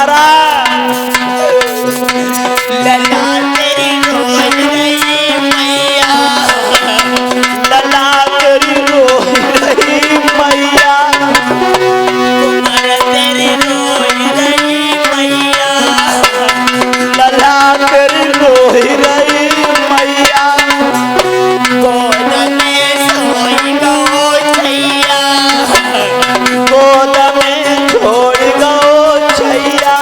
तारा लला तेरी रोज रही मैया, लला तेरी रोज रही मैया, कुमार तेरी रोज रही मैया, लला तेरी रोज रही मैया, गोद में सोई गो छैया, गोद में छोड़ गो छैया,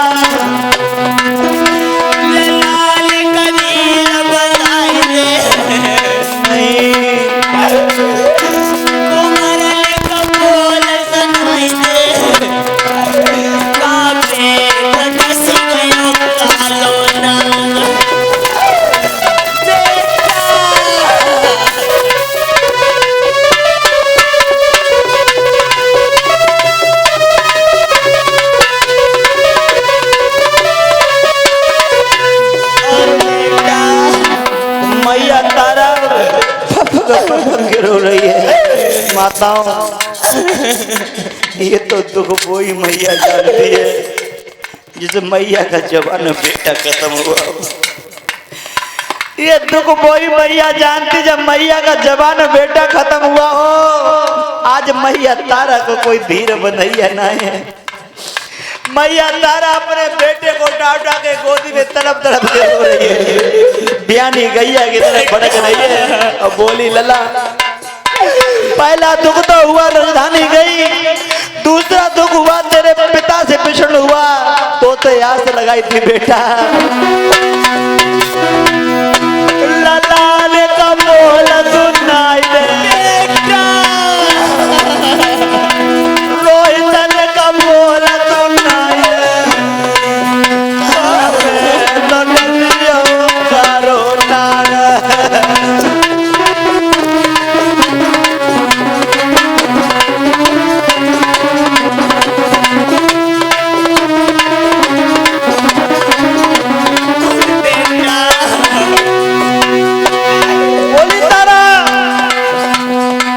लाल कबीर बताई दे, कुमार का बोल सुनाई दे, काबे कदस गयो कालो नाग, मैया तारा के रो रही है। माताओं ये तो दुख वही मैया जानती है जिसे मैया का जवान बेटा खत्म हुआ। ये दुख वही मैया जानती जब मैया का जवान बेटा खत्म हुआ हो। आज मैया तारा को कोई धीर बंधैया नहीं है। मैया तारा अपने बेटे को डाटा के गोदी में तड़प तड़प के रो रही है। बयानी गैया की तरह भड़क रही है और बोली लला पहला दुख तो हुआ राजधानी गई, दूसरा दुख हुआ तेरे पिता से बिछड़ हुआ तो आस लगाई थी बेटा। लला ने का बोल सुनाई दे बेटा, रोहित का बोल सुनाई दे करो नारा। बोली तारा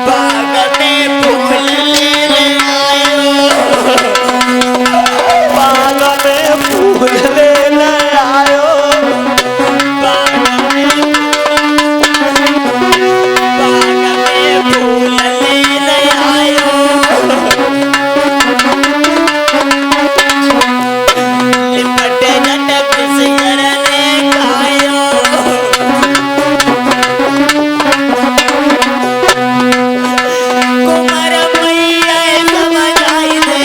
बाग में फूल लेने आयो, बाग में फूल लेने आयो, बाग में फूल लेने आयो, लिपटे झटक सिर ने खायो, कुमार मैया समझ आई दे,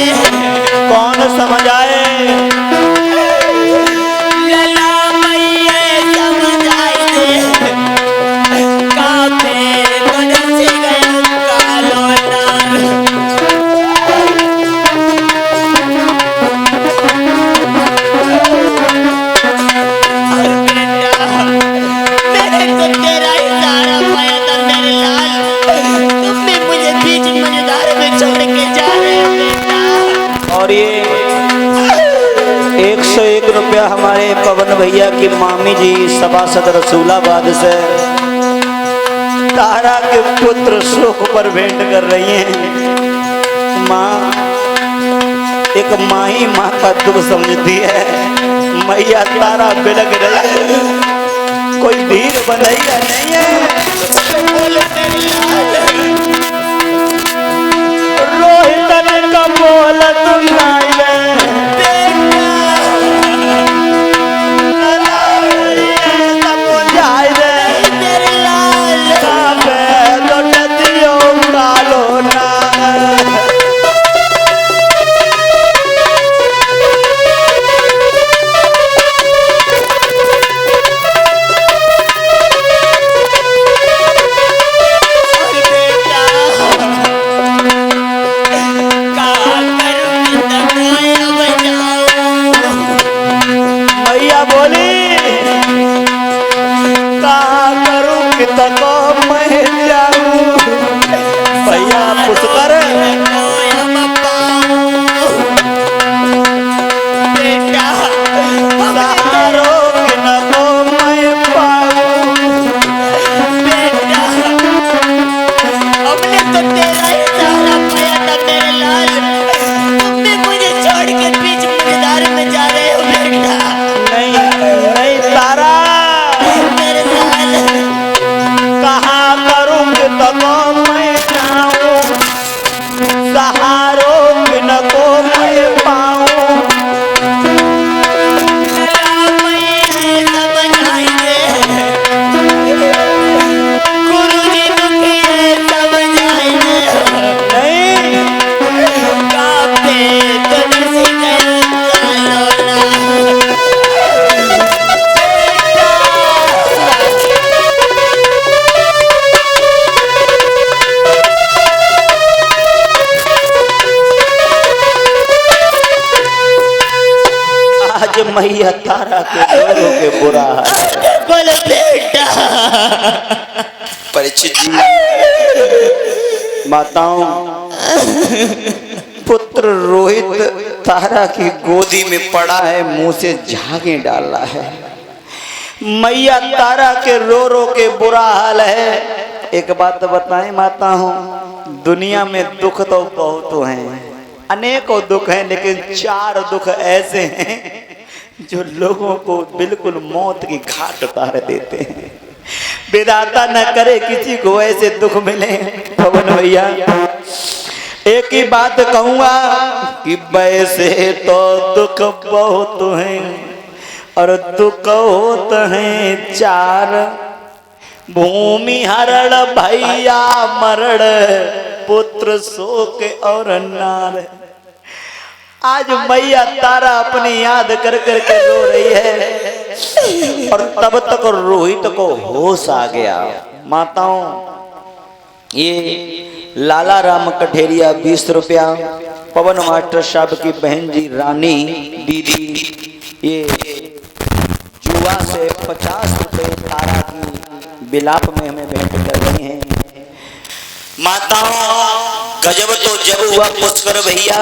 कौन समझ आए? लला मैया समझ आई दे, काफे कदस गयो कालो नाग, मेरे को तेरा इशारा पाया था मेरे लाल, तुमने मुझे बीच मजेदार में छोड़ के जा रहे हो बेटा। और ये 101 रुपया हमारे पवन भैया की मामी जी सभासद रसूलाबाद से तारा के पुत्र शोक पर भेंट कर रही हैं। माँ एक माँ ही माँ का दुख समझती है। मैया तारा बिलक रही है, कोई धीर बंधैया नहीं है। रोहित का बोल सुनाई दे समझाई दे तेरे लाल काबे लौटतियो कालो नाग। बेटा का करूं आज मैया तारा के रो के बुरा है। बोले बेटा। परीक्षित जी, माताओं, पुत्र रोहित तारा की गोदी में पड़ा है, मुंह से झागे डाला है। मैया तारा के रो के बुरा हाल है। एक बात तो बताएं माताओं, दुनिया में दुख तो बहुत हैं, अनेकों दुख हैं, लेकिन 4 दुख ऐसे हैं जो लोगों को बिल्कुल मौत की घाट उतार देते हैं। विधाता न करे किसी को ऐसे दुख मिले। पवन भैया, एक ही बात कहूंगा कि वैसे तो दुख बहुत हैं और दुख होते हैं 4, भूमि हरण भैया मरण, पुत्र शोक और नार। आज मैया तारा अपनी याद कर करके रो रही है और तब तक रोहित को होश आ गया। माताओं, ये लाला राम कठेरिया 20 रुपया, पवन मास्टर साहब की बहन जी रानी दीदी ये जुआ से 50 रुपए तारा की बिलाप में हमें भेंट कर रही हैं। माताओं, गजब तो जब हुआ पुष्कर भैया,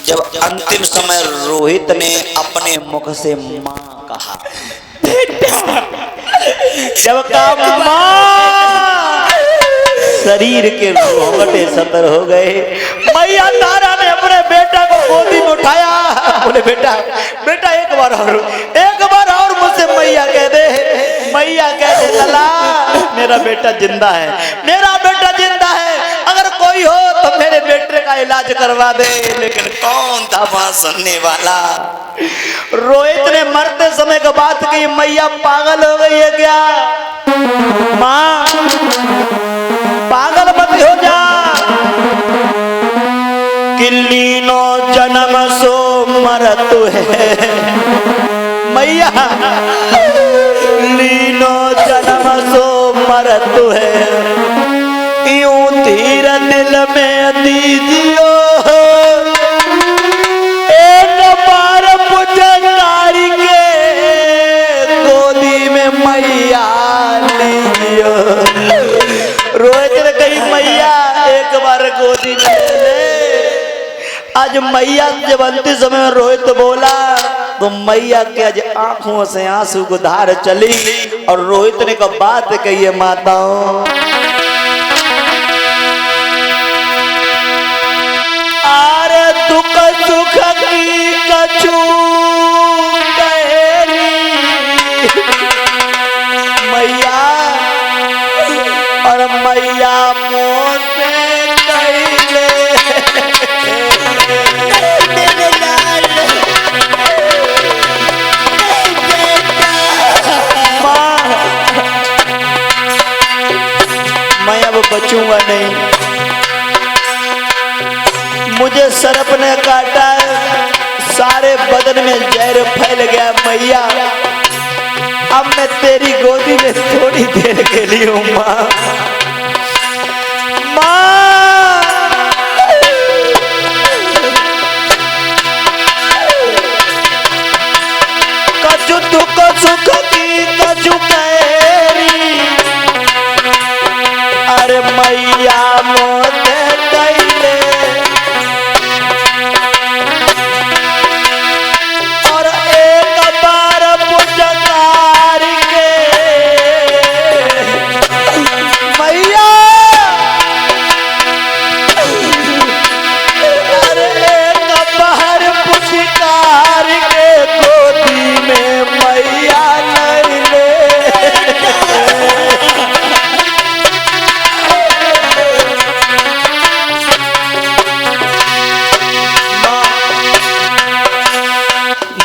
जब अंतिम समय रोहित ने अपने मुख से माँ कहा। जब कहा माँ, शरीर के रोंगटे सतर हो गए। मैया तारा ने अपने बेटा को गोदी में उठाया। बोले बेटा बेटा एक बार और मुझसे मैया कह दे, मैया कह दे लला, मेरा बेटा जिंदा है, मेरा बेटा जिंदा है, अगर कोई हो तो मेरे बेटे का इलाज करवा दे। लेकिन कौन था वहां सुनने वाला? रोहित ने मरते समय का बात की, मैया पागल हो गई है क्या? माँ पागल मत हो जा, किल्लीनो जन्म सो मरत है। मैया लीनो जन्म सो मरत है, यूं धीर दिल में दीजियो, एक बार पुजकारी के गोदी में मैया लीजियो। रोहित ने कही मैया एक बार गोदी में ले। आज मैया जब अंतिम समय में रोहित बोला तो मैया के आज आंखों से आंसू को धार चली और रोहित ने कहा बात कही है माताओं, आरे दुख सुख की कछु कहेरी मैया, और मैया मुँह से कहले मैं अब बचूंगा नहीं, मुझे सर्प ने काटा, सारे बदन में जहर फैल गया। मैया अब मैं तेरी गोदी में थोड़ी देर के लिए हूँ माँ। कछु दुख सुख की कछु कैरी, अरे मैया मोते कैले, और एक बार पुजकार के मैया, अरे एक बार पुजकार के गोदी में मैया नहीं ले।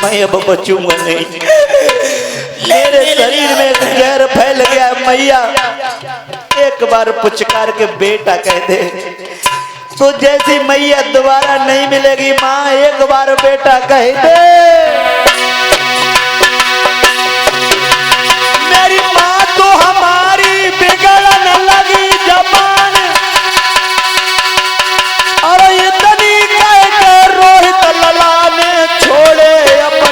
मैं अब बचूंगा नहीं, मेरे शरीर में जहर फैल गया। मैया एक बार पुचकार के बेटा कह दे, तो जैसी मैया दोबारा नहीं मिलेगी माँ, एक बार बेटा कह दे। मेरी माँ तो हमारी बिगड़न लगी जबान, और इतनी कह के रोहित लला ने छोड़े अपने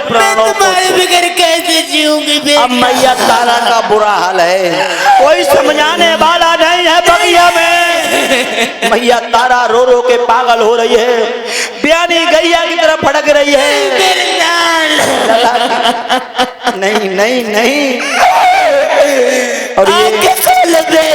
प्राणों को तुम्हारे बगैर कैसे जीऊंगी अब बेटा? मैया तारा का बुरा हाल है, कोई समझाने वाला नहीं है बगिया में। मैया तारा रो रो के पागल हो रही है, ब्यानी गैया की तरफ फड़क रही है। मेरे लाल नहीं नहीं नहीं। और ये आगे चल बे